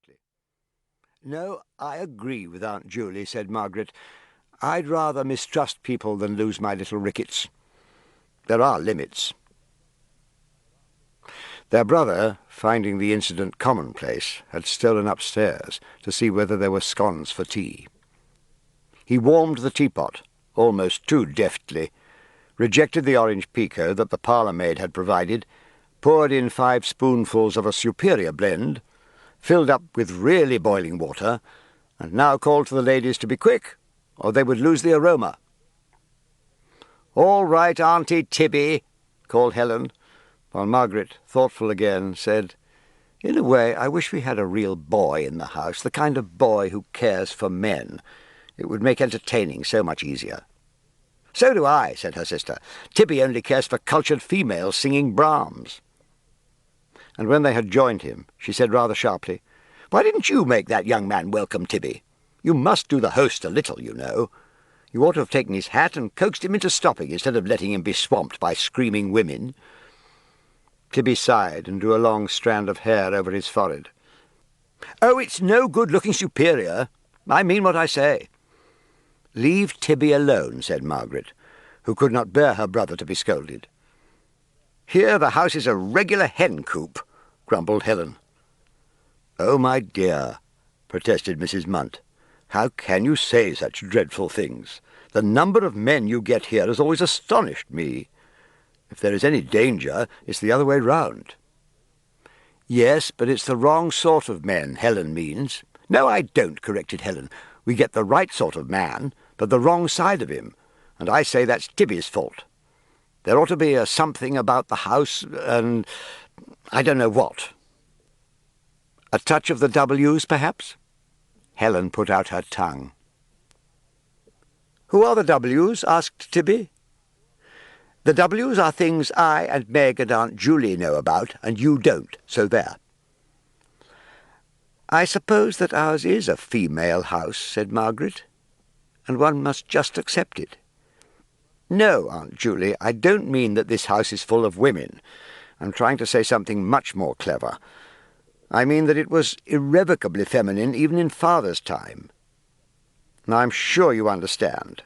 shortly. "No, I agree with Aunt Julie," said Margaret. "I'd rather mistrust people than lose my little rickets. There are limits." Their brother, finding the incident commonplace, had stolen upstairs to see whether there were scones for tea. He warmed the teapot, almost too deftly, rejected the orange pekoe that the parlour-maid had provided, poured in 5 spoonfuls of a superior blend, filled up with really boiling water, and now called to the ladies to be quick, or they would lose the aroma. "All right, Auntie Tibby," called Helen, while Margaret, thoughtful again, said, "In a way, I wish we had a real boy in the house, the kind of boy who cares for men. It would make entertaining so much easier." "So do I," said her sister. "Tibby only cares for cultured females singing Brahms." And when they had joined him, she said rather sharply, "Why didn't you make that young man welcome, Tibby? You must do the host a little, you know. You ought to have taken his hat and coaxed him into stopping instead of letting him be swamped by screaming women." Tibby sighed and drew a long strand of hair over his forehead. "Oh, it's no good looking superior. I mean what I say." "Leave Tibby alone," said Margaret, who could not bear her brother to be scolded. "Here the house is a regular hen coop," grumbled Helen. "Oh, my dear," protested Mrs. Munt, "how can you say such dreadful things? The number of men you get here has always astonished me. If there is any danger, it's the other way round." "Yes, but it's the wrong sort of men, Helen means." "No, I don't," corrected Helen. "We get the right sort of man, but the wrong side of him, and I say that's Tibby's fault. There ought to be a something about the house, and I don't know what." "A touch of the W's, perhaps?" Helen put out her tongue. "Who are the W's?" asked Tibby. "The W's are things I and Meg and Aunt Julie know about, and you don't, so there." "I suppose that ours is a female house," said Margaret, "and one must just accept it." "No, Aunt Julie, I don't mean that this house is full of women. I'm trying to say something much more clever. I mean that it was irrevocably feminine even in Father's time. Now, I'm sure you understand.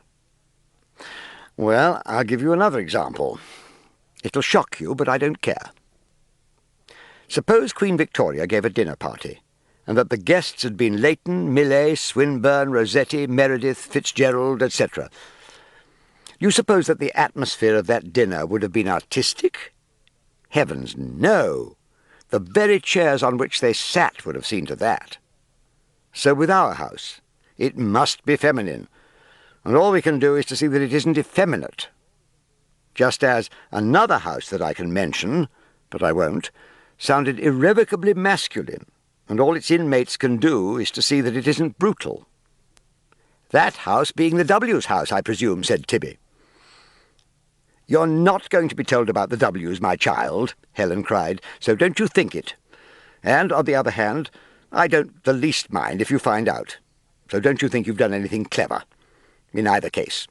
Well, I'll give you another example. It'll shock you, but I don't care. Suppose Queen Victoria gave a dinner party, and that the guests had been Leighton, Millais, Swinburne, Rossetti, Meredith, Fitzgerald, etc. You suppose that the atmosphere of that dinner would have been artistic? Heavens, no! The very chairs on which they sat would have seen to that. So with our house, it must be feminine, and all we can do is to see that it isn't effeminate. Just as another house that I can mention, but I won't, sounded irrevocably masculine, and all its inmates can do is to see that it isn't brutal. That house being the W's house, I presume, said Tibby. "You're not going to be told about the W's, my child," Helen cried, "so don't you think it. And, on the other hand, I don't the least mind if you find out, so don't you think you've done anything clever. In either case.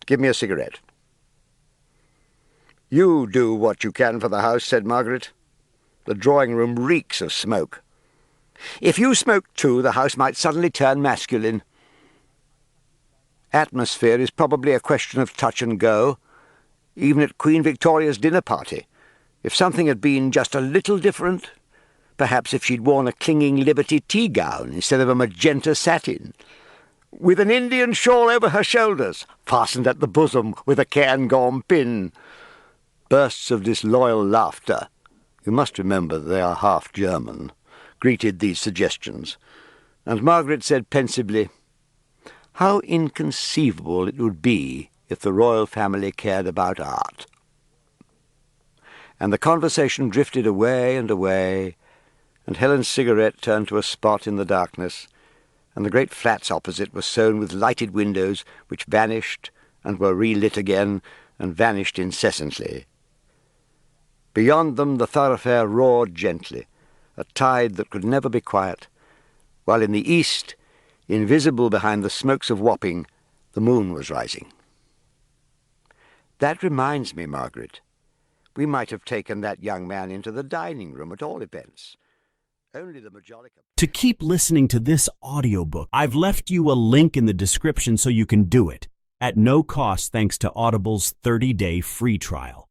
Give me a cigarette." "You do what you can for the house," said Margaret. "The drawing-room reeks of smoke. If you smoked too, the house might suddenly turn masculine. Atmosphere is probably a question of touch and go, even at Queen Victoria's dinner party. If something had been just a little different, perhaps if she'd worn a clinging Liberty tea-gown instead of a magenta satin, with an Indian shawl over her shoulders, fastened at the bosom with a cairngorm pin." Bursts of disloyal laughter, you must remember they are half German, greeted these suggestions, and Margaret said pensively, "How inconceivable it would be if the royal family cared about art." And the conversation drifted away and away, and Helen's cigarette turned to a spot in the darkness, and the great flats opposite were sown with lighted windows which vanished and were relit again and vanished incessantly. Beyond them the thoroughfare roared gently, a tide that could never be quiet, while in the east, invisible behind the smokes of Wapping, the moon was rising. "That reminds me, Margaret, we might have taken that young man into the dining-room at all events. Only the Majolica. To keep listening to this audiobook, I've left you a link in the description so you can do it, at no cost thanks to Audible's 30-day free trial.